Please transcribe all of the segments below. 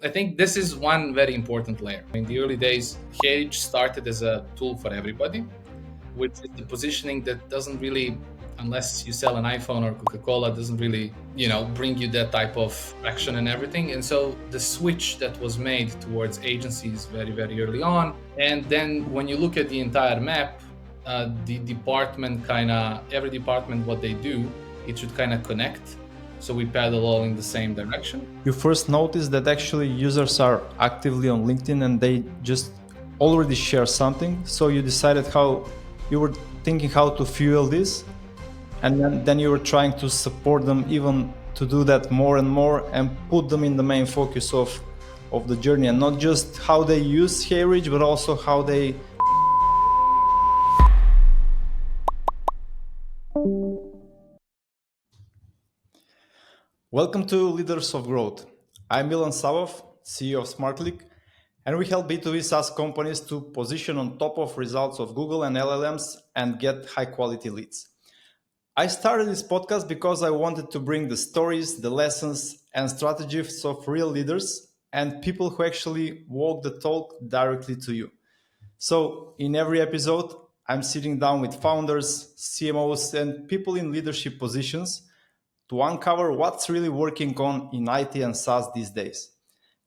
I think this is one very important layer. In the early days, HeyReach started as a tool for everybody, which is the positioning that doesn't really, unless you sell an iPhone or Coca-Cola, doesn't really, bring you that type of action and everything. And so the switch that was made towards agencies very, very early on. And then when you look at the entire map, the department every department, what they do, it should connect. So we paddle all in the same direction. You first noticed that actually users are actively on LinkedIn and they just already share something. So you decided you were thinking how to fuel this. And then you were trying to support them even to do that more and more and put them in the main focus of the journey, and not just how they use HeyReach, but also how they Welcome to Leaders of Growth. I'm Milan, Savov, CEO of SmartClick, and we help B2B SaaS companies to position on top of results of Google and LLMs and get high quality leads. I started this podcast because I wanted to bring the stories, the lessons, and strategies of real leaders and people who actually walk the talk directly to you. So in every episode, I'm sitting down with founders, CMOs, and people in leadership positions to uncover what's really working on in IT and SaaS these days.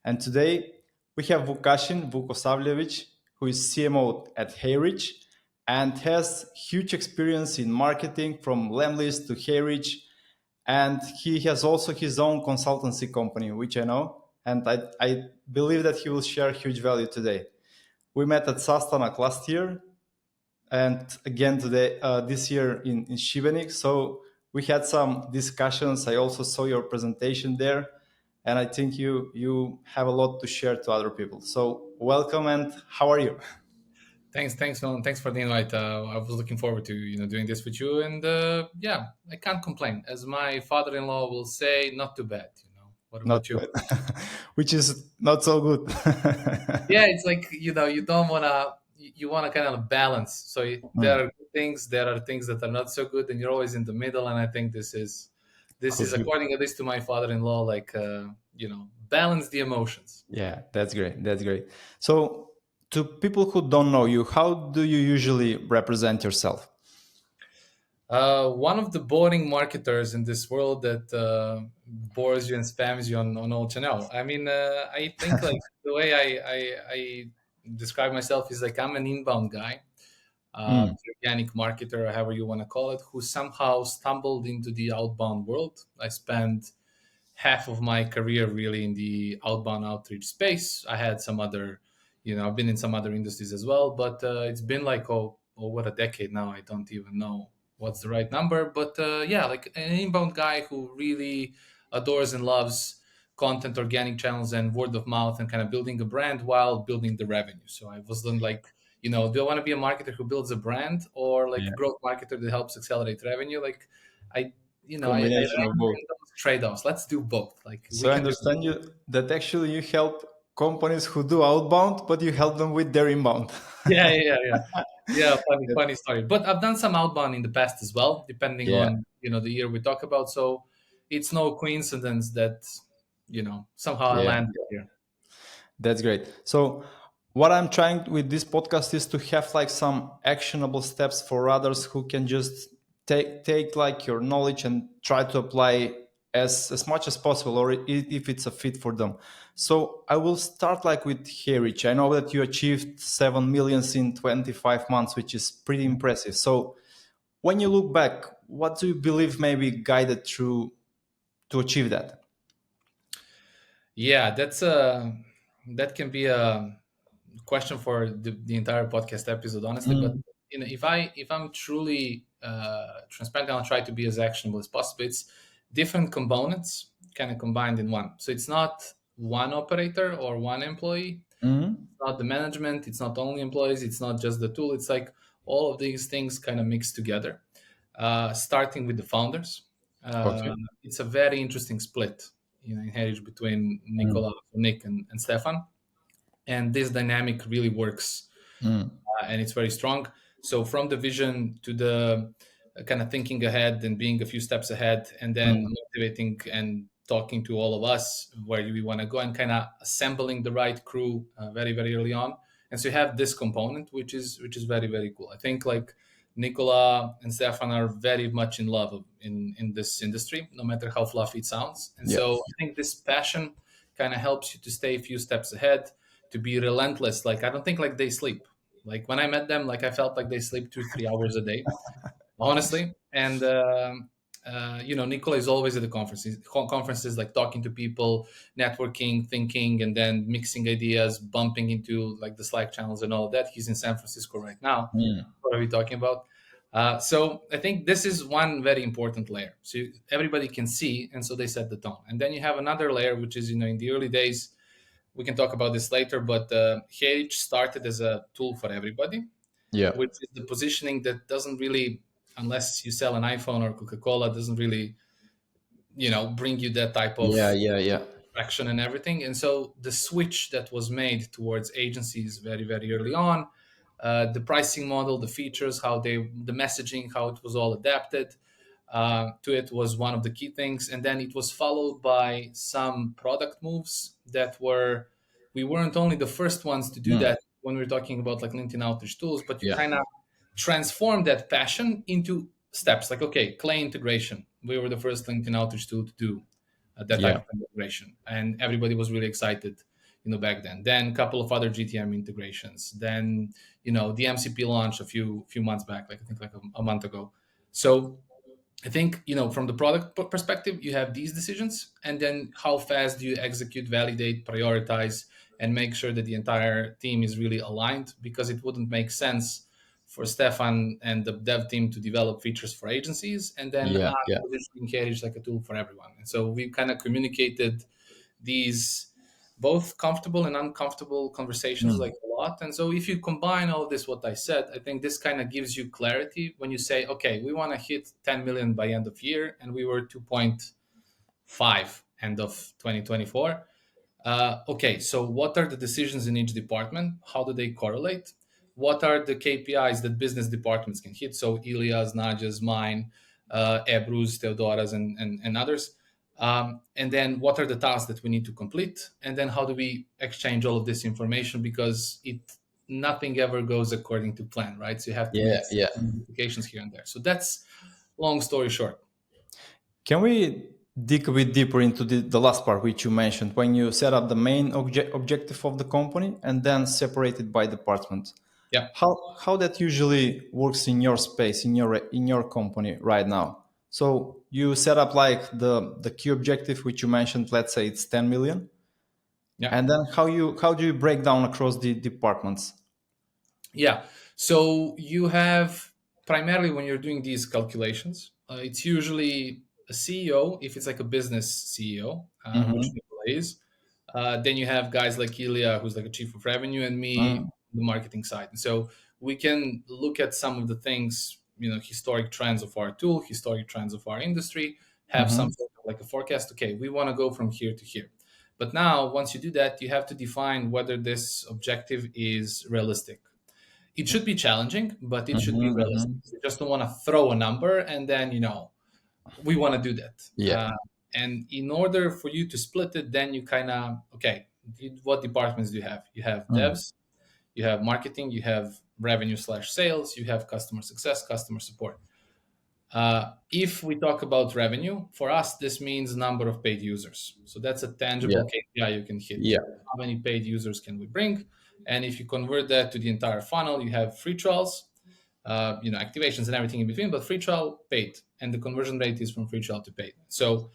And today we have Vukasin Vukosavljević, who is CMO at HeyReach and has huge experience in marketing from Lemlist to HeyReach. And he has also his own consultancy company, which I know, and I believe that he will share huge value today. We met at SaaStanak last year and again today, this year in Šibenik. So we had some discussions. I also saw your presentation there, and I think you have a lot to share to other people. So welcome, and how are you? Thanks, Milan. Thanks for the invite. I was looking forward to doing this with you, and I can't complain. As my father-in-law will say, not too bad. What about you? Which is not so good. Yeah, it's like you don't wanna. You want to kind of balance. So there are good things, there are things that are not so good, and you're always in the middle. And I think this is according at least to my father-in-law, balance the emotions. Yeah, that's great. So to people who don't know you, how do you usually represent yourself? One of the boring marketers in this world that bores you and spams you on all channel. I mean, I think like the way I describe myself is like I'm an inbound guy, organic marketer, however you want to call it, who somehow stumbled into the outbound world. I spent half of my career really in the outbound outreach space. I had some other, I've been in some other industries as well, but it's been like over a decade now. I don't even know what's the right number, but like an inbound guy who really adores and loves content, organic channels, and word of mouth, and kind of building a brand while building the revenue. So I was then like, do I want to be a marketer who builds a brand, or like a growth marketer that helps accelerate revenue? Like I Combination of both. Trade-offs. Let's do both. So I understand you that actually you help companies who do outbound, but you help them with their inbound. Yeah. Funny story. But I've done some outbound in the past as well, depending on the year we talk about. So it's no coincidence that somehow I landed here. That's great. So what I'm trying with this podcast is to have like some actionable steps for others who can just take like your knowledge and try to apply as much as possible, or if it's a fit for them. So I will start like with HeyReach. I know that you achieved 7 million in 25 months, which is pretty impressive. So when you look back, what do you believe maybe guided through to achieve that? Yeah, that can be a question for the entire podcast episode, honestly. But if I'm truly transparent, I'll try to be as actionable as possible. It's different components kind of combined in one. So it's not one operator or one employee. It's not the management. It's not only employees. It's not just the tool. It's like all of these things kind of mixed together, starting with the founders. It's a very interesting split, in HeyReach between Nick and Stefan. And this dynamic really works, and it's very strong. So from the vision to the kind of thinking ahead and being a few steps ahead, and then motivating and talking to all of us where we want to go and kind of assembling the right crew very very early on. And so you have this component, which is very very cool. I think like Nicola and Stefan are very much in love in this industry, no matter how fluffy it sounds. And Yeah. so I think this passion kind of helps you to stay a few steps ahead, to be relentless. Like I don't think like they sleep. Like when I met them, like I felt like they sleep 2-3 hours a day, honestly. And Nicola is always at the conferences, like talking to people, networking, thinking, and then mixing ideas, bumping into like the Slack channels and all of that. He's in San Francisco right now. Mm. What are we talking about? So I think this is one very important layer. So everybody can see, and so they set the tone. And then you have another layer, which is, in the early days, we can talk about this later, but HeyReach started as a tool for everybody, Yeah. which is the positioning that doesn't really, unless you sell an iPhone or Coca-Cola, doesn't really, bring you that type of Yeah. Yeah. Yeah. traction and everything. And so the switch that was made towards agencies very, very early on, the pricing model, the features, the messaging, how it was all adapted to it was one of the key things. And then it was followed by some product moves we weren't only the first ones to do Mm. that when we were talking about like LinkedIn outreach tools, but you Yeah. kind of transform that passion into steps. Like, okay, Clay integration. We were the first LinkedIn outreach tool to do that type Yeah. of integration, and everybody was really excited, back then. Then a couple of other GTM integrations. Then the MCP launch a few months back, like I think like a month ago. So I think from the product perspective, you have these decisions, and then how fast do you execute, validate, prioritize, and make sure that the entire team is really aligned, because it wouldn't make sense for Stefan and the dev team to develop features for agencies and then Yeah. Yeah. positioning Carriage like a tool for everyone. And so we kind of communicated these both comfortable and uncomfortable conversations Mm. like a lot. And so if you combine all this, what I said, I think this kind of gives you clarity when you say, okay, we want to hit 10 million by end of year, and we were 2.5 end of 2024. Okay, so what are the decisions in each department? How do they correlate? What are the KPIs that business departments can hit? So Ilia's, Naja's, mine, Ebru's, Theodora's, and others. And then what are the tasks that we need to complete? And then how do we exchange all of this information? Because nothing ever goes according to plan, right? So you have to Yeah. make Yeah. modifications here and there. So that's long story short. Can we dig a bit deeper into the last part which you mentioned when you set up the main objective of the company and then separate it by department? Yeah. How that usually works in your space in your company right now? So you set up like the key objective which you mentioned. Let's say it's 10 million, Yeah. and then how do you break down across the departments? Yeah. So you have primarily when you're doing these calculations, it's usually a CEO, if it's like a business CEO, which Mm-hmm. Nicola is. Then you have guys like Ilya, who's like a chief of revenue, and me, Mm. the marketing side. And so we can look at some of the things, historic trends of our tool, historic trends of our industry, have Mm-hmm. some sort of like a forecast. Okay, we want to go from here to here. But now, once you do that, you have to define whether this objective is realistic. It should be challenging, but it should be Mm-hmm. realistic. Mm-hmm. You just don't want to throw a number and then, we want to do that. Yeah. And in order for you to split it, then you kind of, okay, what departments do you have? You have Mm. devs, you have marketing, you have revenue/sales, you have customer success, customer support. If we talk about revenue, for us, this means number of paid users. So that's a Yeah. tangible KPI you can hit. Yeah. How many paid users can we bring? And if you convert that to the entire funnel, you have free trials, activations and everything in between, but free trial, paid. And the conversion rate is from free trial to paid. So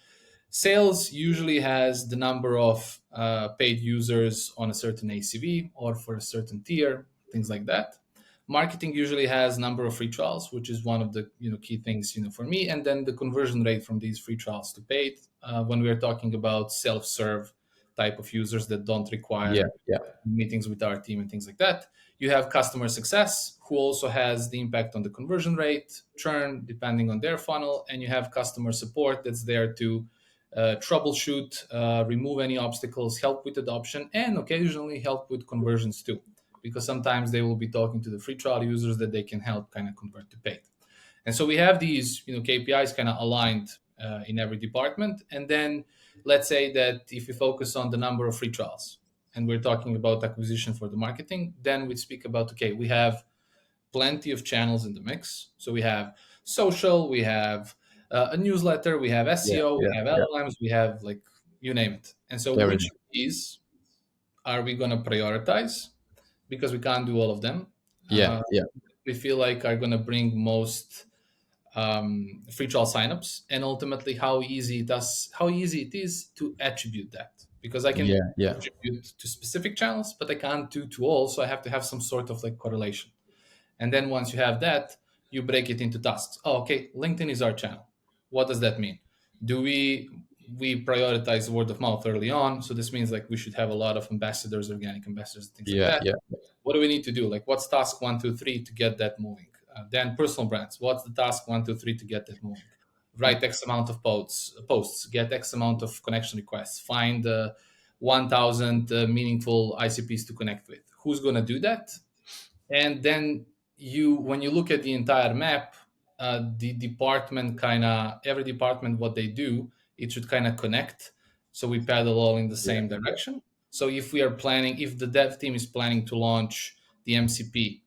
sales usually has the number of paid users on a certain ACV or for a certain tier, things like that. Marketing usually has number of free trials, which is one of the key things for me, and then the conversion rate from these free trials to paid. When we are talking about self-serve type of users that don't Yeah. require Yeah. meetings with our team and things like that. You have customer success, who also has the impact on the conversion rate, churn, depending on their funnel, and you have customer support that's there to troubleshoot, remove any obstacles, help with adoption, and occasionally help with conversions too, because sometimes they will be talking to the free trial users that they can help kind of convert to paid. And so we have these KPIs kind of aligned in every department, and then let's say that if we focus on the number of free trials and we're talking about acquisition for the marketing, then we speak about, okay, we have plenty of channels in the mix. So we have social, we have a newsletter, we have Yeah, SEO, we yeah, have yeah. LLMs, we have like you name it. And so which Everything. of these are we going to prioritize? Because we can't do all of them. Yeah, Uh, yeah, we feel like are going to bring most free trial signups, and ultimately how easy it is to attribute that, because I can yeah, yeah. attribute to specific channels, but I can't do to all, so I have to have some sort of like correlation. And then once you have that, you break it into tasks. Oh, okay, LinkedIn is our channel. What does that mean? Do we prioritize word of mouth early on? So this means like we should have a lot of ambassadors, organic ambassadors, things like Yeah, that. yeah, What do we need to do? Like what's task 1, 2, 3 to get that moving? Then personal brands. What's the task 1, 2, 3 to get that moving? Write X amount of posts, get X amount of connection requests, find 1,000 meaningful ICPs to connect with. Who's going to do that? And then when you look at the entire map, the department kind of every department what they do, it should kind of connect, so we paddle all in the yeah, same direction. So if we are planning, if the dev team is planning to launch the MCP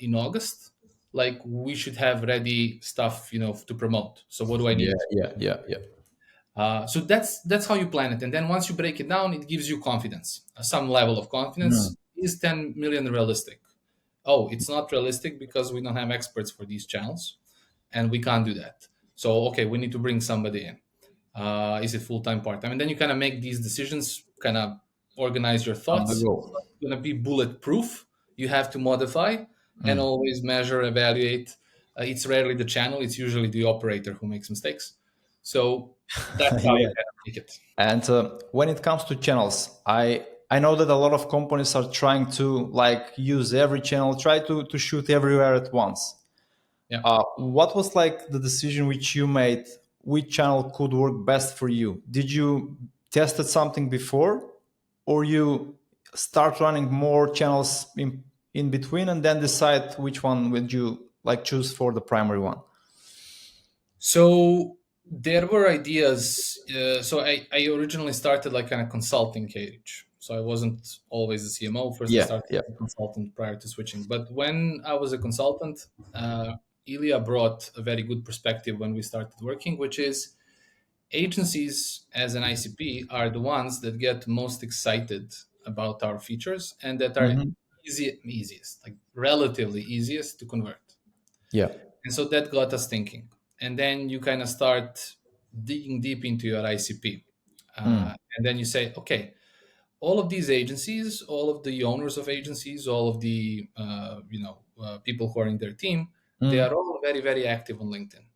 in August, like we should have ready stuff, to promote. So what do I yeah, need? yeah, yeah, yeah. So that's how you plan it, and then once you break it down, it gives you confidence, some level of Mm. confidence. Is 10 million realistic? Oh, it's not realistic because we don't have experts for these channels and we can't do that. So, okay, we need to bring somebody in. Is it full time, part time? And then you kind of make these decisions, kind of organize your On the thoughts. go. It's going to be bulletproof. You have to modify and Mm. always measure, evaluate. It's rarely the channel, it's usually the operator who makes mistakes. So, that's how you Yeah. kind of make it. And when it comes to channels, I know that a lot of companies are trying to like use every channel, try to shoot everywhere at once. Yeah. What was like the decision which you made? Which channel could work best for you? Did you tested something before, or you start running more channels in between and then decide which one would you like choose for the primary one? So there were ideas. So I originally started like kind of consulting cage. So I wasn't always a CMO. First, I Yeah, started yeah. as a consultant prior to switching. But when I was a consultant, Ilya brought a very good perspective when we started working, which is agencies as an ICP are the ones that get most excited about our features and that are Hmm. easiest, like relatively easiest to convert. Yeah. And so that got us thinking. And then you kind of start digging deep into your ICP. Mm. And then you say, okay, all of these agencies, all of the owners of agencies, all of the people who are in their team, they Mm. are all very, very active on LinkedIn.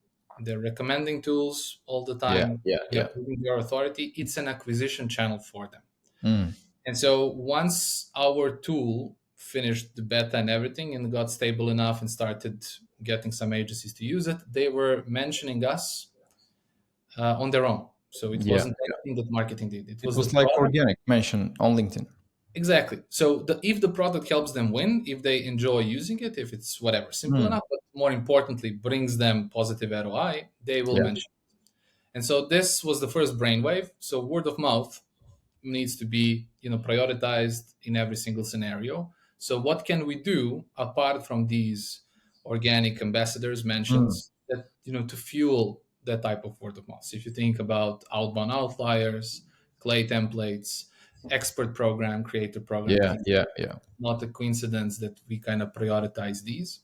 They're recommending tools all the Yeah, time. yeah, They're yeah. proving their authority. It's an acquisition channel for them. Mm. And so once our tool finished the beta and everything and got stable enough and started getting some agencies to use it, they were mentioning us on their own. So it Yeah. wasn't anything that marketing did. It It was the was like product. organic mention on LinkedIn. Exactly. So if the product helps them win, if they enjoy using it, if it's whatever, simple Mm. enough, but more importantly, brings them positive ROI, they will Yeah. mention. And so this was the first brainwave. So word of mouth needs to be prioritized in every single scenario. So what can we do apart from these organic ambassadors Mm. mentions that to fuel that type of word of mouth? So if you think about outbound outliers, clay templates, expert program, creator program, Yeah, things, yeah, yeah. not a coincidence that we kind of prioritize these.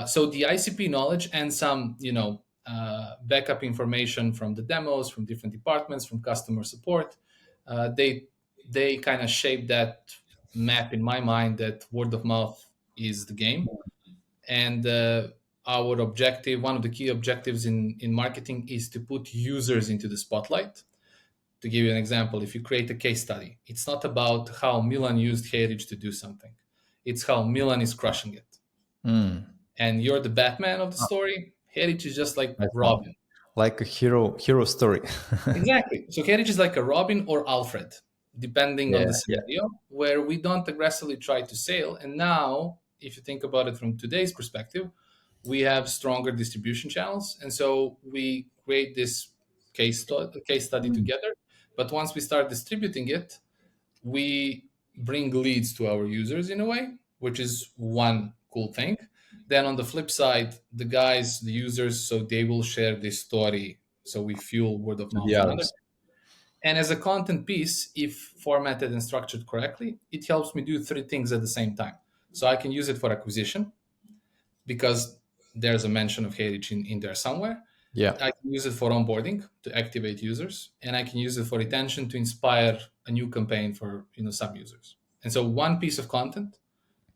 So the ICP knowledge and some backup information from the demos, from different departments, from customer support, they kind of shape that map in my mind that word of mouth is the game. And our objective, one of the key objectives in marketing, is to put users into the spotlight. To give you an example, if you create a case study, it's not about how Milan used HeyReach to do something. It's how Milan is crushing it. Mm. And you're the Batman of the story. HeyReach is just like I found Robin. like a hero story. Exactly. So HeyReach is like a Robin or Alfred, depending on Yeah, the yeah. scenario, where we don't aggressively try to sell. And now, if you think about it from today's perspective, we have stronger distribution channels. And so we create this case study Mm. together. But once we start distributing it, we bring leads to our users in a way, which is one cool thing. Then on the flip side, the guys, the users, so they will share this story. So we fuel word of To the mouth another. others. And as a content piece, if formatted and structured correctly, it helps me do three things at the same time. So I can use it for acquisition because there's a mention of HeyReach in there somewhere. Yeah. I can use it for onboarding to activate users, and I can use it for retention to inspire a new campaign for some users. And so one piece of content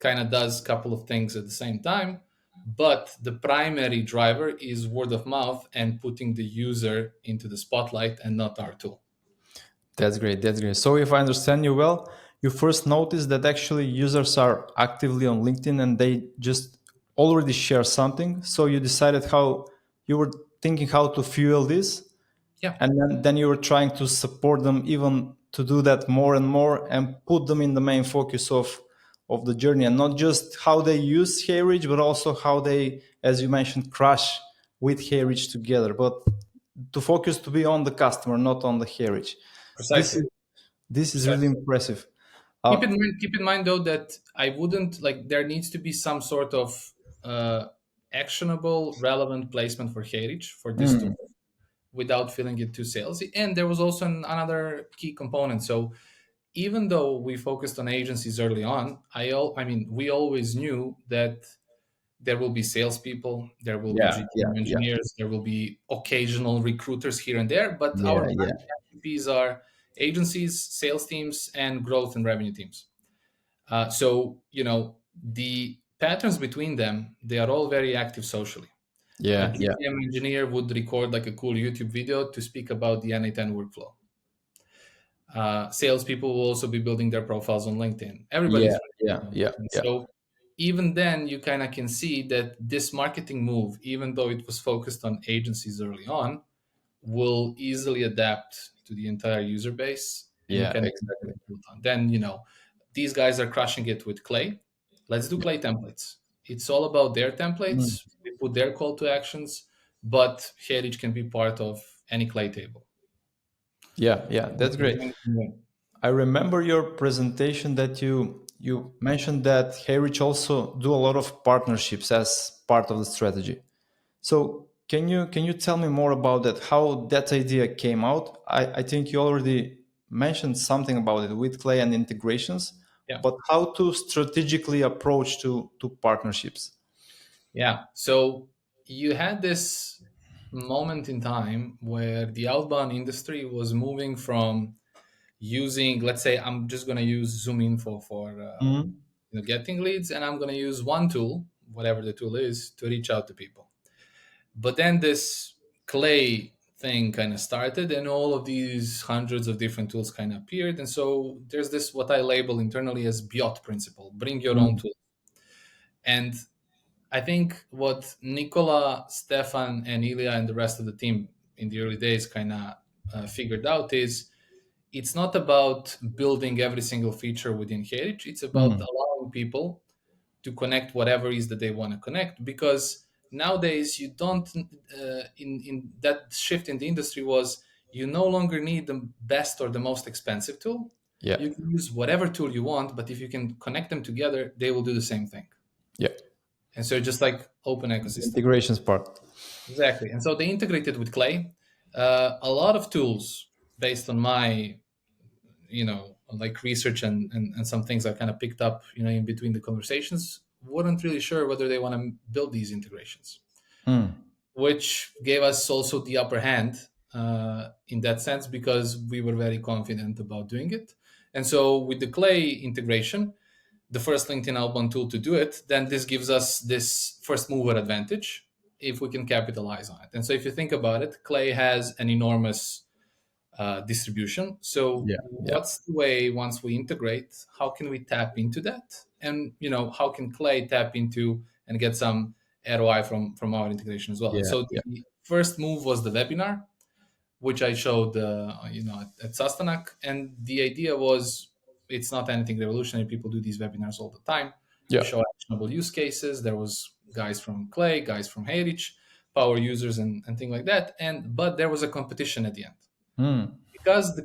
kind of does a couple of things at the same time, but the primary driver is word of mouth and putting the user into the spotlight and not our tool. That's great. That's great. So if I understand you well, you first noticed that actually users are actively on LinkedIn and they just already share something. So you decided how you were thinking how to fuel this, Yeah, and then you were trying to support them even to do that more and more and put them in the main focus of the journey, and not just how they use HeyReach, but also how they, as you mentioned, crash with HeyReach together. But to focus to be on the customer, not on the HeyReach. This precisely. is this is really Precisely. impressive. Keep in mind though that I wouldn't like there needs to be some sort of uh, actionable, relevant placement for HeyReach for this tool Mm, without feeling it too salesy. And there was also another key component. So even though we focused on agencies early on, I mean, we always knew that there will be salespeople, there will be yeah, yeah, GTM yeah, engineers, there will be occasional recruiters here and there, but our yeah, yeah, primary ICPs are agencies, sales teams, and growth and revenue teams. So the patterns between them, they are all very active socially. A yeah, yeah, GTM engineer would record like a cool YouTube video to speak about the N8N workflow. Salespeople will also be building their profiles on LinkedIn. yeah, Everybody's yeah, on yeah, LinkedIn. yeah. So even then, you kind of can see that this marketing move, even though it was focused on agencies early on, will easily adapt to the entire user base and Yeah, can exactly. build on. Then these guys are crushing it with Clay. Let's do Clay templates. It's all about their Mm. templates. We put their call to actions, but HeyReach can be part of any Clay table. Yeah, yeah, that's great. I remember your presentation that you mentioned that HeyReach also do a lot of partnerships as part of the strategy. So can you tell me more about that? How that idea came out? I think you already mentioned something about it with Clay and integrations, Yeah. but how to strategically approach to partnerships? Yeah. So you had this moment in time where the outbound industry was moving from using, let's say, I'm just going to use Zoom Info for Mhm. getting leads, and I'm going to use one tool, whatever the tool is, to reach out to people. But then this Clay thing kind of started, and all of these hundreds of different tools kind of appeared. And so there's this what I label internally as BYOT principle: bring your own Mm. tool. And I think what Nicola, Stefan, and Ilya and the rest of the team in the early days kind of figured out is it's not about building every single feature within HeyReach. It's about Mm. allowing people to connect whatever is that they want to connect. Because nowadays you don't. In that shift in the industry was you no longer need the best or the most expensive tool. Yeah, You can use whatever tool you want, but if you can connect them together, they will do the same thing. yeah. And so just like open The ecosystem. integrations part. Exactly. And so they integrated with Clay. A lot of tools based on my, like research and some things I kind of picked up, in between the conversations, weren't really sure whether they want to build these integrations, Mm. which gave us also the upper hand in that sense because we were very confident about doing it. And so with the Clay integration, the first LinkedIn outbound tool to do it, then this gives us this first mover advantage if we can capitalize on it. And so if you think about it, Clay has an enormous distribution. So Yeah, yeah, what's the way once we integrate, how can we tap into that? And how can Clay tap into and get some ROI from our integration as well? And yeah, so yeah. the first move was the webinar, which I showed, at Sastanak. And the idea was it's not anything revolutionary. People do these webinars all the time. You Yeah. show actionable use cases. There was guys from Clay, guys from HeyReach, power users and things like that. And but there was a competition at the end Mm. because the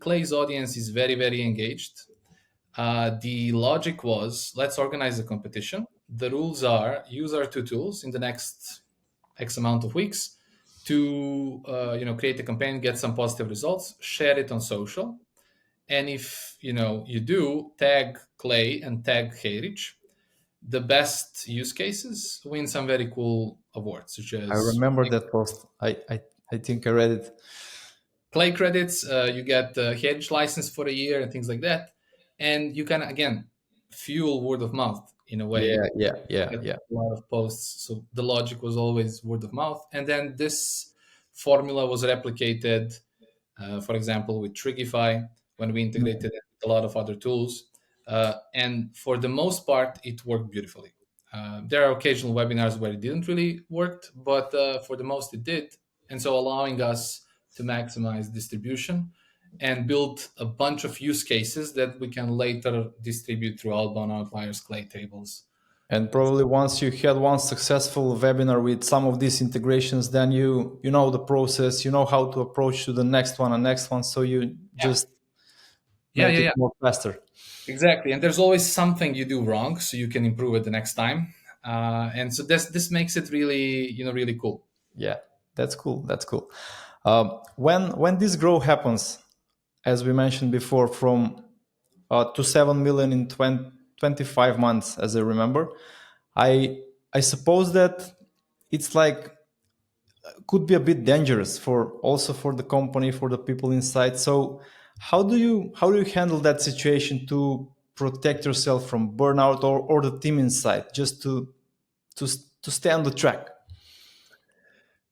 Clay's audience is very very engaged. The logic was, let's organize a competition. The rules are, use our two tools in the next X amount of weeks to create a campaign, get some positive results, share it on social, and if you do, tag Clay and tag HeyReach. The best use cases win some very cool awards, such I as remember that post. I think I read it. Clay credits. You get the hedge license for a year and things like that, and you can again fuel word of mouth in a Yeah, way. yeah, yeah, Get yeah. a lot of posts. So the logic was always word of mouth, and then this formula was replicated. For example, with Trigify when we Mm. integrated it with a lot of other tools, and for the most part, it worked beautifully. There are occasional webinars where it didn't really work, but for the most, it did, and so allowing us to maximize distribution and build a bunch of use cases that we can later distribute through outbound outliers, Clay tables. And probably once you had one successful webinar with some of these integrations, then you know the process, you know how to approach to the next one and next one, so you Yeah, just yeah, make yeah, it yeah. more faster. Exactly, and there's always something you do wrong, so you can improve it the next time. And so this makes it really really cool. Yeah, that's cool. That's cool. When this growth happens, as we mentioned before, from to 7 million in 25 months, as I remember, I suppose that it's like could be a bit dangerous for also for the company, for the people inside. So how do you handle that situation to protect yourself from burnout, or the team inside, just to to stay on the track?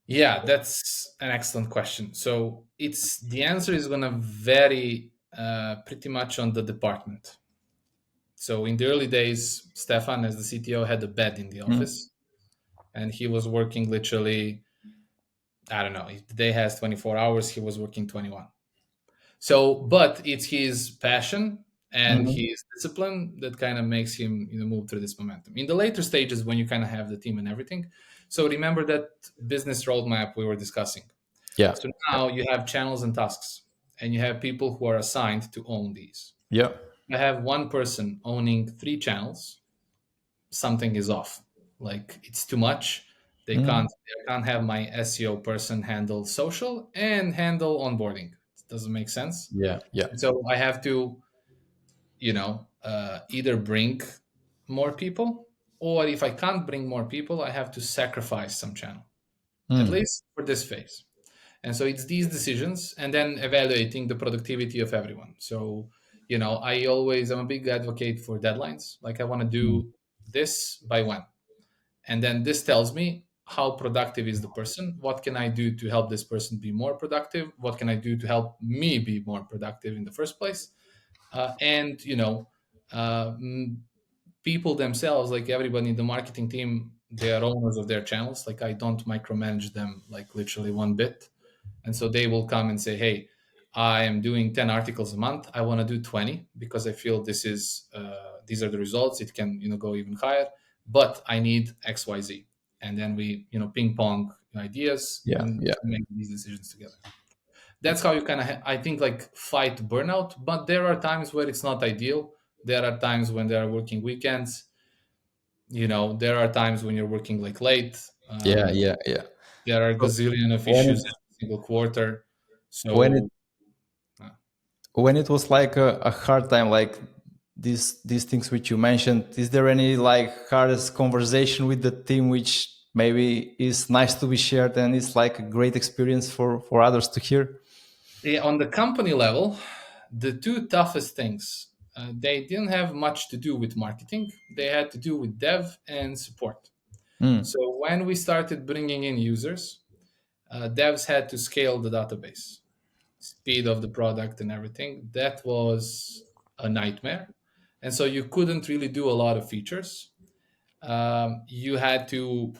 Yeah, that's an excellent question. So it's the answer is going to vary pretty much on the department. So in the early days, Stefan, as the CTO, had a bed in the Mm. office, and he was working literally. I don't know. If the day has 24 hours, he was working 21. So, but it's his passion and Mhm. his discipline that kind of makes him move through this momentum in the later stages when you kind of have the team and everything. So remember that business roadmap we were discussing. Yeah, So now you have channels and tasks, and you have people who are assigned to own these. yeah. I have one person owning three channels. Something is off. Like it's too much. They Mhm. can't have my SEO person handle social and handle onboarding. It doesn't make sense. Yeah, yeah. And so I have to, either bring more people, or if I can't bring more people, I have to sacrifice some channel, at Mm. least for this phase. And so it's these decisions and then evaluating the productivity of everyone. So, I'm a big advocate for deadlines. Like I want to Mm. do this by when. And then this tells me how productive is the person. What can I do to help this person be more productive? What can I do to help me be more productive in the first place? And uh, mm, people themselves, like everybody in the marketing team, they are owners of their channels. Like I don't micromanage them like literally one bit. And so they will come and say, hey, I am doing 10 articles a month. I want to do 20 because I feel these are the results. It can go even higher, but I need XYZ. And then we ping pong ideas Yeah, and yeah. make these decisions together. That's how you kind of I think like fight burnout. But there are times where it's not ideal. There are times when there are working weekends. There are times when you're working like late. Yeah, yeah, yeah. There are a So gazillion of when it issues every single quarter. when it So uh, when it was like a hard time, like these things which you mentioned, is there any like hardest conversation with the team which maybe is nice to be shared and it's like a great experience for others to hear? yeah, on the company level, the two toughest things, they didn't have much to do with marketing. They had to do with dev and support. Mm. So when we started bringing in users, devs had to scale the database, speed of the product and everything. That was a nightmare. And so you couldn't really do a lot of features. You had to,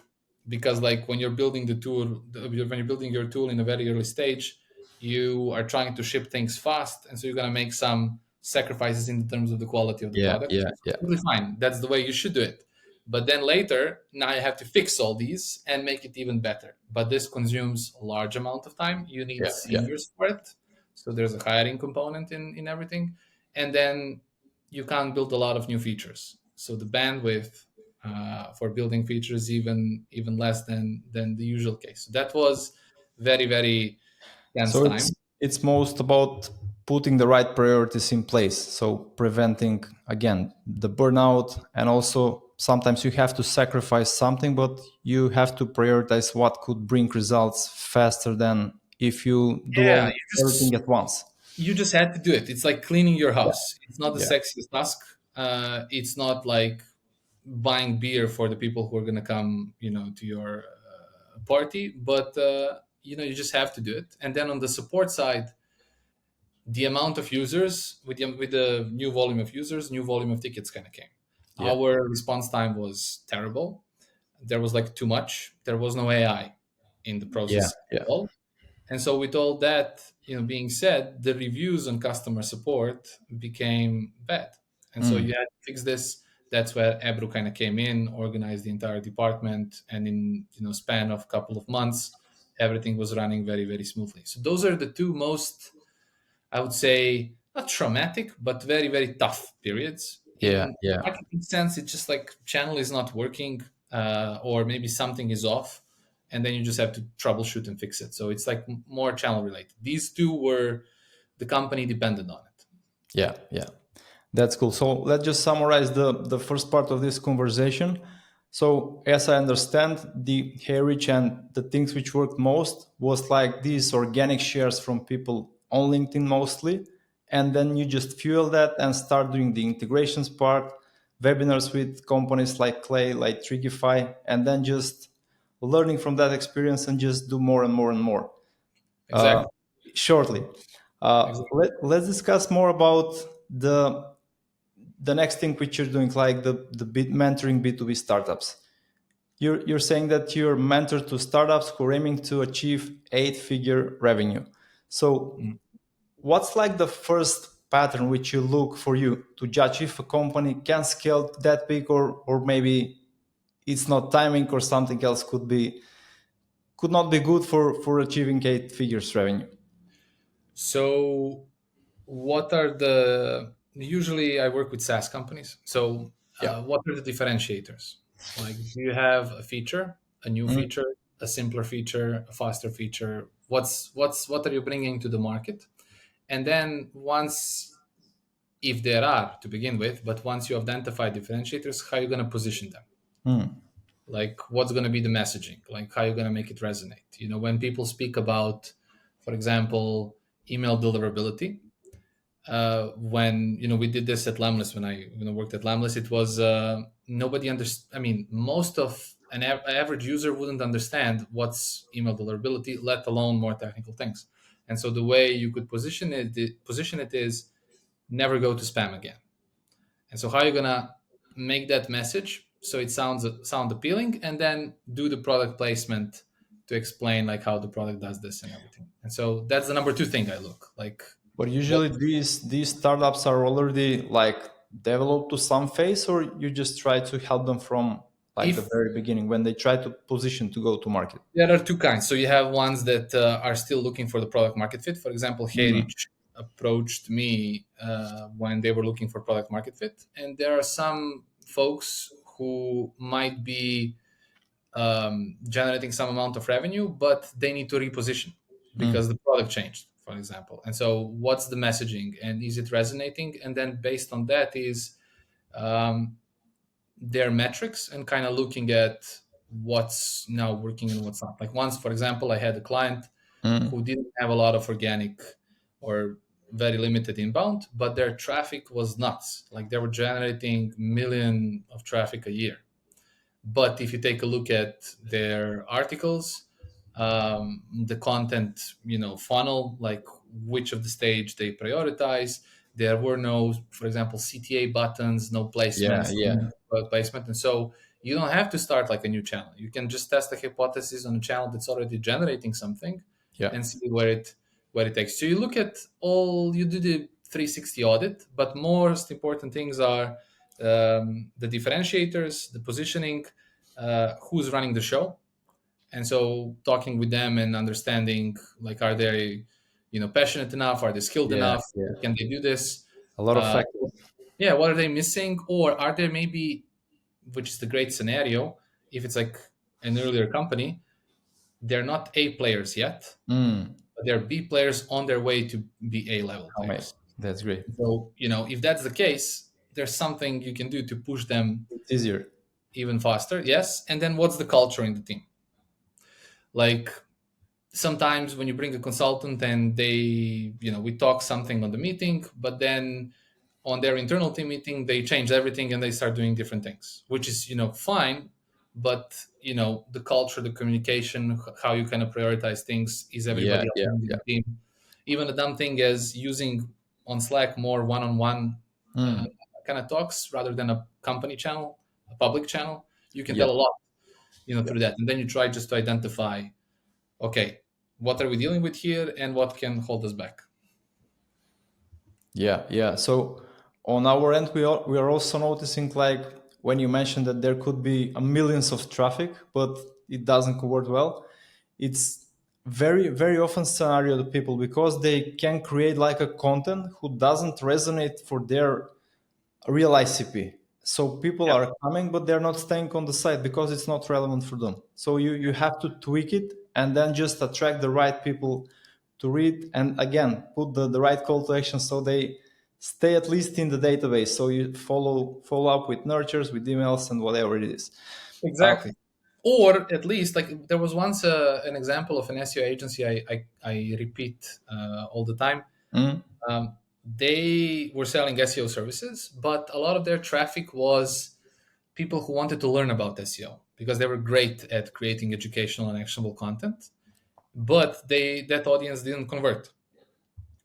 because like when you're building the tool, when you're building your tool in a very early stage, you are trying to ship things fast, and so you're going to make some sacrifices in terms of the quality of the Yeah, product. yeah, It's yeah. totally fine. That's the way you should do it. But then later, now you have to fix all these and make it even better. But this consumes a large amount of time. You need Yeah, yeah. seniors for it. So there's a hiring component in everything. And then you can't build a lot of new features. So the bandwidth for building features even less than the usual case. So that was very, very tense So time. it's most about putting the right priorities in place. So preventing again the burnout, and also sometimes you have to sacrifice something, but you have to prioritize what could bring results faster than if you do Yeah, all everything at once. you just had to do it. It's like cleaning your Yeah, house. It's not the yeah. sexiest task. It's not like buying beer for the people who are going to come, to your party. But you just have to do it. And then on the support side, the amount of users with the new volume of users, new volume of tickets kind of came. Yeah. Our response time was terrible. There was like too much. There was no AI in the Yeah, process at yeah. all. And so with all that, being said, the reviews on customer support became bad. And so Mm. you had to fix this. That's where Ebru kind of came in, organized the entire department, and in span of a couple of months, everything was running very, very smoothly. So those are the two most, I would say, not traumatic, but very, very tough periods. Yeah, In yeah. marketing sense, it's just like channel is not working, or maybe something is off, and then you just have to troubleshoot and fix it. So it's like more channel related. These two were the company depended on it. Yeah, yeah. That's cool. So let's just summarize the first part of this conversation. So as I understand, the HeyReach and the things which worked most was like these organic shares from people on LinkedIn mostly. And then you just fuel that and start doing the integrations part, webinars with companies like Clay, like Trigify, and then just learning from that experience and just do more and more and more. Uh, Exactly. Shortly. Exactly. Let's discuss more about the next thing which you're doing, like the mentoring B2B startups. You're saying that you're mentor to startups who are aiming to achieve 8-figure revenue. So Mm. what's like the first pattern which you look for you to judge if a company can scale that big, or maybe it's not timing or something else could not be good for achieving 8 figures revenue? So what are the usually I work with SaaS companies. So Yeah. what are the differentiators? Like, do you have a feature, a new Mm, feature, a simpler feature, a faster feature? What are you bringing to the market? And then once, if there are to begin with, but once you identify differentiators, how are you going to position them? mm, Like, what's going to be the messaging? Like, how are you going to make it resonate? When people speak about, for example, email deliverability, when we did this at Lamless, when I worked at Lamless, it was nobody understood. I mean, most of an average user wouldn't understand what's email deliverability, let alone more technical things. And so the way you could position it is never go to spam again. And so how are you gonna make that message so it sound appealing, and then do the product placement to explain like how the product does this and everything. And so that's the number two thing I look like. but What usually these startups are already like developed to some phase, or you just try to help them from like the if very beginning when they try to position to go to market. There are two kinds. So you have ones that are still looking for the product market fit. For example, Mm, HeyReach approached me when they were looking for product market fit, and there are some folks who might be generating some amount of revenue, but they need to reposition mm, because the product changed, for example. And so, what's the messaging, and is it resonating? And then, based on that, is um, their metrics and kind of looking at what's now working and what's not. Like once, for example, I had a client mm, who didn't have a lot of organic or very limited inbound, but their traffic was nuts. Like they were generating million of traffic a year. But if you take a look at their articles, the content, funnel, like which of the stage they prioritize, there were no, for example, CTA buttons, no yeah, placements, yeah, placement. And so you don't have to start like a new channel. You can just test a hypothesis on a channel that's already generating something yeah. and see where it takes. So you do the 360 audit, but most important things are the differentiators, the positioning, who's running the show, and so talking with them and understanding, like, are they, passionate enough? Are they skilled Yeah, enough? yeah. Can they do this? A lot of Uh, factors. yeah, what are they missing? Or are there maybe, which is the great scenario, if it's like an earlier company, they're not A players yet, Mm. but they're B players on their way to be A level Oh, mate, players. that's great. So, if that's the case, there's something you can do to push them It's easier. even faster. Yes. And then what's the culture in the team? Like, sometimes when you bring a consultant and we talk something on the meeting, but then on their internal team meeting, they change everything and they start doing different things, which is, fine. But, the culture, the communication, how you kind of prioritize things, is Yeah, everybody yeah, aligned in yeah. the team? Even a dumb thing as using on Slack more one-on-one uh, Mm. kind of talks rather than a company channel, a public channel, you can Yeah, tell a lot, yeah. through that. And then you try just to identify, okay, what are we dealing with here and what can hold us back? Yeah, yeah. So on our end, we are also noticing, like, when you mentioned that there could be a millions of traffic, but it doesn't convert well. It's very, very often scenario to people because they can create like a content who doesn't resonate for their real ICP. So people Yeah, are coming, but they're not staying on the site because it's not relevant for them. So you have to tweak it and then just attract the right people to read, and again put the right call to action so they stay at least in the database. So you follow up with nurtures, with emails, and whatever it is. Uh, exactly. Or at least, like, there was once an example of an SEO agency I repeat all the time. mm, They were selling SEO services, but a lot of their traffic was people who wanted to learn about SEO because they were great at creating educational and actionable content, but that audience didn't convert.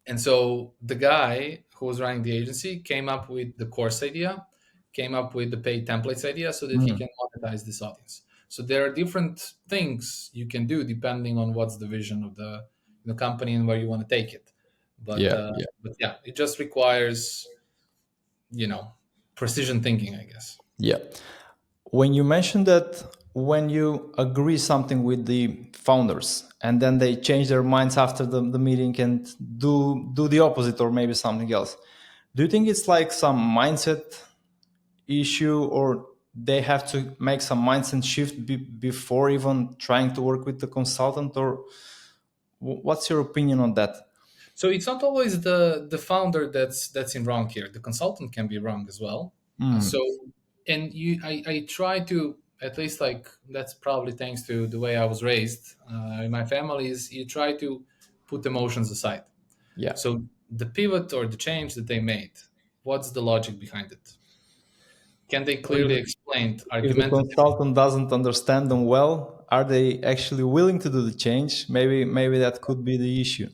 And so the guy who was running the agency came up with the course idea, came up with the paid templates idea so that he mm. can monetize this audience. So there are different things you can do depending on what's the vision of the company and where you want to take it. But Yeah, uh, yeah, but yeah, it just requires, you know precision thinking, I guess. yeah. When you mentioned that when you agree something with the founders and then they change their minds after the meeting and do the opposite or maybe something else, do you think it's like some mindset issue, or they have to make some mindset shift before even trying to work with the consultant, or what's your opinion on that? So it's not always the founder that's in wrong here. The consultant can be wrong as well. So, Mm, and I try to, at least, like, that's probably thanks to the way I was raised in my family, is you try to put emotions aside. yeah. So the pivot or the change that they made, what's the logic behind it? Can they clearly explain, If the argumentative? consultant doesn't understand them well, are they actually willing to do the change? Maybe that could be the issue.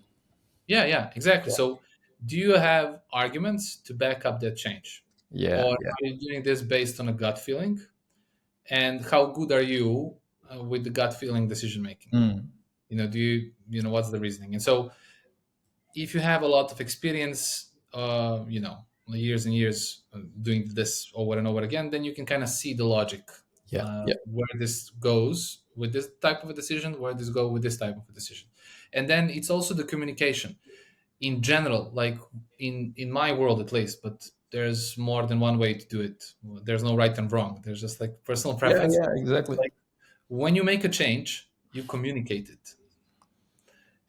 Yeah, yeah, exactly. So do you have arguments to back up that change? Yeah, Or yeah. are you doing this based on a gut feeling? And how good are you with the gut feeling decision making? Mm, Do what's the reasoning? And so if you have a lot of experience, years and years doing this over and over again, then you can kind of see the logic, yeah, yeah. where this goes with this type of a decision, where this go with this type of a decision. And then it's also the communication in general, like, in my world at least, but there's more than one way to do it. There's no right and wrong. There's just, like, personal Yeah, preference. yeah, exactly. Like, when you make a change, you communicate it.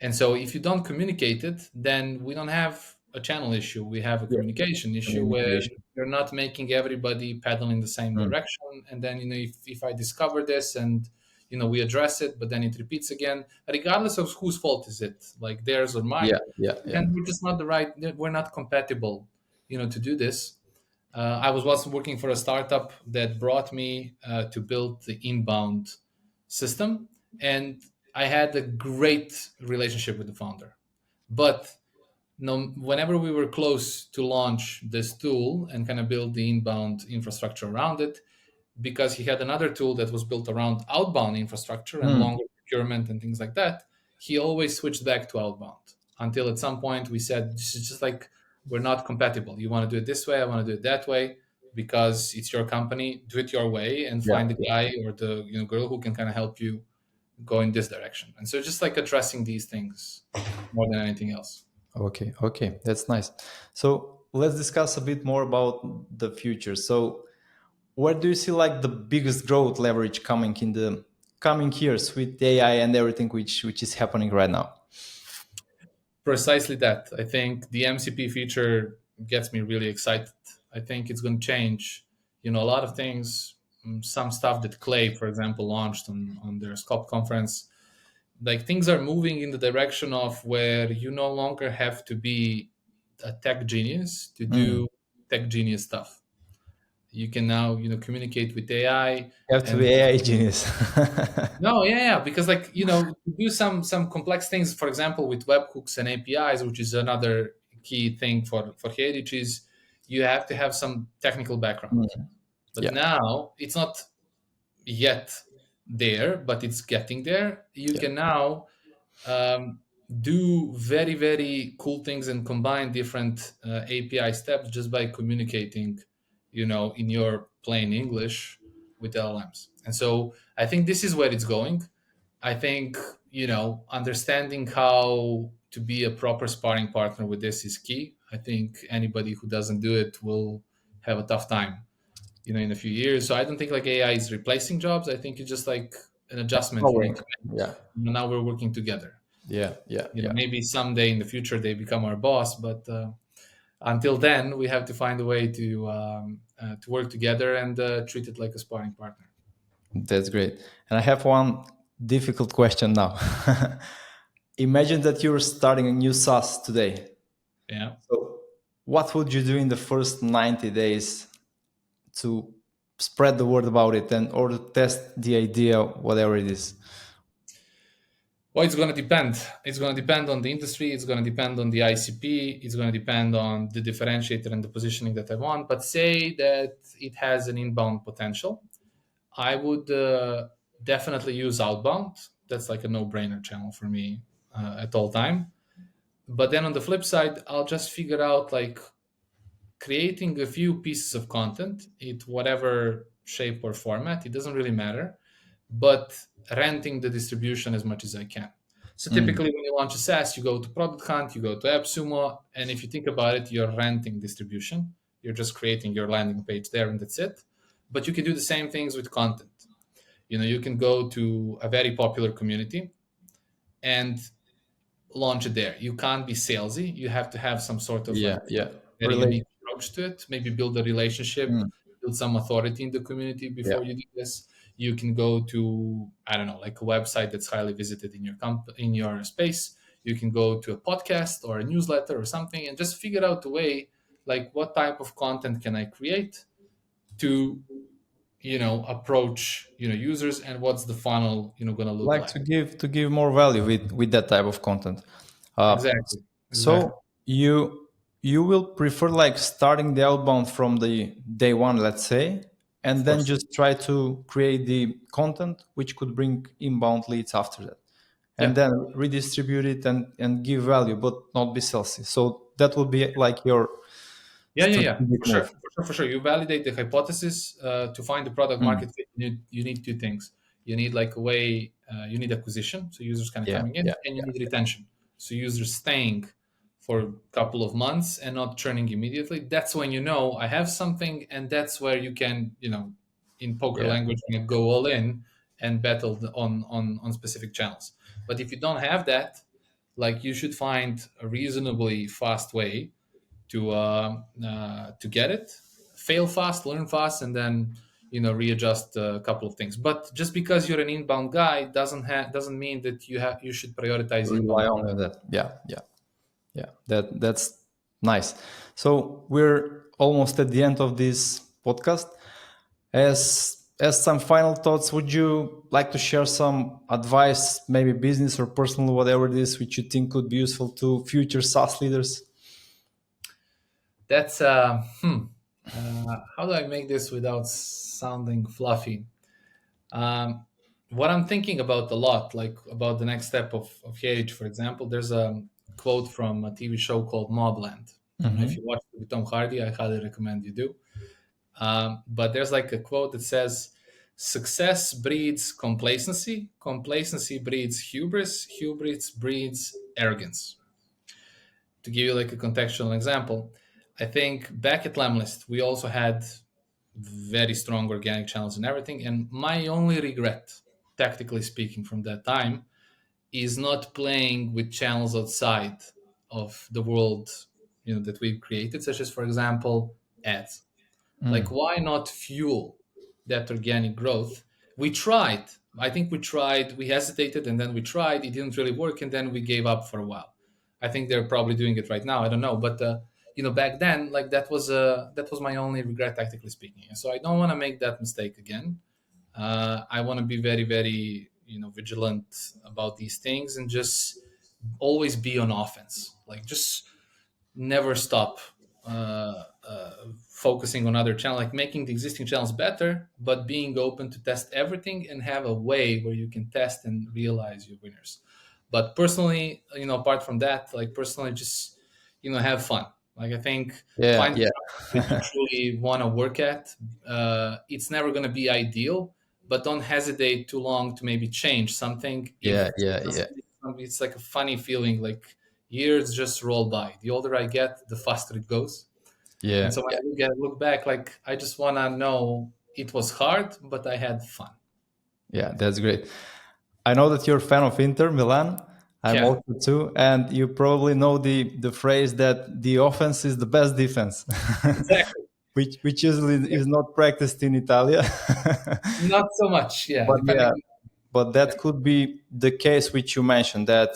And so if you don't communicate it, then we don't have a channel issue. We have a Yeah, communication issue where communication. you're not making everybody paddle in the same Mm, direction. And then, if I discover this and, we address it, but then it repeats again, regardless of whose fault is it, like theirs or yeah, mine, yeah, yeah. then we're just not we're not compatible, to do this. I was once working for a startup that brought me to build the inbound system, and I had a great relationship with the founder. But no, whenever we were close to launch this tool and kind of build the inbound infrastructure around it, because he had another tool that was built around outbound infrastructure and Mm, longer procurement and things like that, he always switched back to outbound until at some point we said, this is just like, we're not compatible. You want to do it this way, I want to do it that way. because it's your company. Do it your way and Yeah. find the guy or the girl who can kind of help you go in this direction. And so just like addressing these things more than anything else. Okay. Okay. That's nice. So let's discuss a bit more about the future. So where do you see like the biggest growth leverage coming in the coming years with AI and everything which is happening right now? Precisely that. I think the MCP feature gets me really excited. I think it's going to change, a lot of things. Some stuff that Clay, for example, launched on their Scope conference. Like things are moving in the direction of where you no longer have to be a tech genius to Mm. do tech genius stuff. You can now, communicate with AI You have to and be AI genius. no, yeah, because like to do some complex things, for example, with webhooks and APIs, which is another key thing for HeyReach's, you have to have some technical background. Mm. But Yeah. now it's not yet there, but it's getting there. You Yeah. can now um, do very very cool things and combine different API steps just by communicating, in your plain English with LLMs. And so I think this is where it's going. I think understanding how to be a proper sparring partner with this is key. I think anybody who doesn't do it will have a tough time, in a few years. So I don't think like AI is replacing jobs. I think it's just like an adjustment you need Powering. to make. Yeah. Now we're working together. Yeah. Yeah. Yeah. Maybe someday in the future they become our boss, but until then we have to find a way to work together and treat it like a sparring partner. That's great. And I have one difficult question now. Imagine that you're starting a new SaaS today. Yeah. So, what would you do in the first 90 days to spread the word about it and or to test the idea, whatever it is? Well, it's going to depend. It's going to depend on the industry. It's going to depend on the ICP. It's going to depend on the differentiator and the positioning that I want. But say that it has an inbound potential, I would definitely use outbound. That's like a no-brainer channel for me at all time. But then on the flip side, I'll just figure out like creating a few pieces of content in whatever shape or format. It doesn't really matter, but renting the distribution as much as I can. So typically, when you launch a SaaS, you go to Product Hunt, you go to AppSumo, and if you think about it, you're renting distribution. You're just creating your landing page there, and that's it. But you can do the same things with content. You can go to a very popular community and launch it there. You can't be salesy. You have to have some sort of Yeah, like yeah. very Relate. unique approach to it. Maybe build a relationship, Mm. build some authority in the community Yeah, before you do this. You can go to, I don't know, like a website that's highly visited in your in your space. You can go to a podcast or a newsletter or something and just figure out a way, like what type of content can I create to approach users, and what's the funnel going to look like like. to give more value with that type of content. Exactly. Exactly. So you will prefer like starting the outbound from the day one, let's say, and Of then course. just try to create the content which could bring inbound leads after that, and Yeah. then redistribute it and give value, but not be salesy. So that would be like your Yeah. strategic For sure. move. For sure. You validate the hypothesis. To find the product Mm. market fit, you need two things. You need like a way. You need acquisition, so users kind of Yeah, coming in, yeah, and you yeah, need retention, so users staying for a couple of months and not churning immediately. That's when I have something, and that's where you can, in poker yeah, language, go all in and battle on specific channels. But if you don't have that, like you should find a reasonably fast way to get it, fail fast, learn fast, and then readjust a couple of things. But just because you're an inbound guy doesn't mean that you should prioritize rely inbound. on that. Yeah, yeah, yeah. That's nice. So we're almost at the end of this podcast. As some final thoughts, would you like to share some advice, maybe business or personal, whatever it is, which you think could be useful to future SaaS leaders? That's how do I make this without sounding fluffy? Um, what I'm thinking about a lot, like about the next step of HeyReach, for example, there's a quote from a TV show called Mobland. I don't know if Mm-hmm. you watched it with Tom Hardy. I highly recommend you do. But there's like a quote that says, success breeds complacency, complacency breeds hubris, hubris breeds arrogance. To give you like a contextual example, I think back at Lemlist, we also had very strong organic channels and everything. And my only regret, tactically speaking, from that time is not playing with channels outside of the world, that we've created, such as, for example, ads. Like, why not fuel that organic growth? We tried. I think we tried. We hesitated, and then we tried. It didn't really work, and then we gave up for a while. I think they're probably doing it right now. I don't know, but back then, like that was my only regret, tactically speaking. And so I don't want to make that mistake again. I want to be very, very, vigilant about these things and just always be on offense. Like, just never stop focusing on other channels, like making the existing channels better, but being open to test everything and have a way where you can test and realize your winners. But personally, apart from that, like personally, just have fun. Like, I think Yeah, find yeah, that you truly want to work at. It's never going to be ideal, but don't hesitate too long to maybe change something. yeah, If yeah, yeah, it's like a funny feeling, like years just roll by. The older I get, the faster it goes. And yeah, so when yeah, I look back, like I just want to know it was hard, but I had fun. yeah. That's great. I know that you're a fan of Inter Milan. I'm Yeah, also too, and you probably know the phrase that the offense is the best defense, exactly. which usually is not practiced in Italia. Not so much. Yeah, But depending. yeah, but that could be the case which you mentioned, that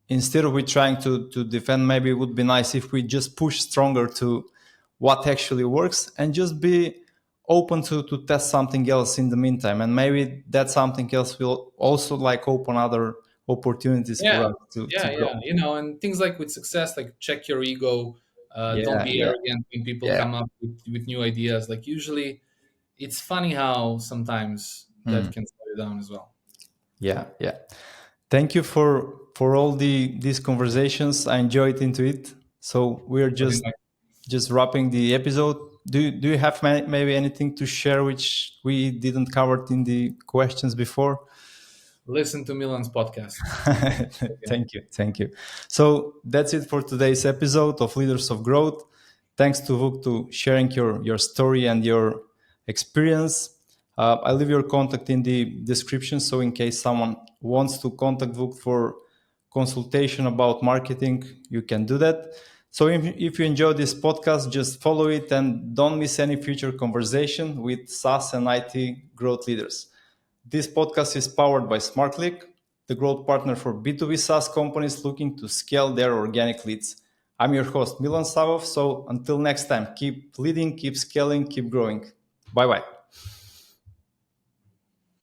instead of we trying to defend, maybe it would be nice if we just push stronger to what actually works and just be open to test something else in the meantime, and maybe that something else will also like open other opportunities for Yeah, us to yeah, grow. yeah. And things like with success, like check your ego. Don't Yeah, be yeah, arrogant when people yeah. come up with new ideas. Like, usually, it's funny how sometimes that Mm. can slow you down as well. Yeah, yeah. Thank you for all these conversations. I enjoyed into it. So we're But in just wrapping the episode. Do you have maybe anything to share which we didn't cover in the questions before? listen to Milan's podcast. Okay. Thank you, thank you. So that's it for today's episode of Leaders of Growth. Thanks to Vuk to sharing your story and your experience. I'll leave your contact in the description, so in case someone wants to contact Vuk for consultation about marketing, you can do that. So if you enjoy this podcast, just follow it and don't miss any future conversation with SaaS and IT growth leaders. This podcast is powered by SmartClick, the growth partner for B2B SaaS companies looking to scale their organic leads. I'm your host, Milan Savov. So until next time, keep leading, keep scaling, keep growing. Bye bye.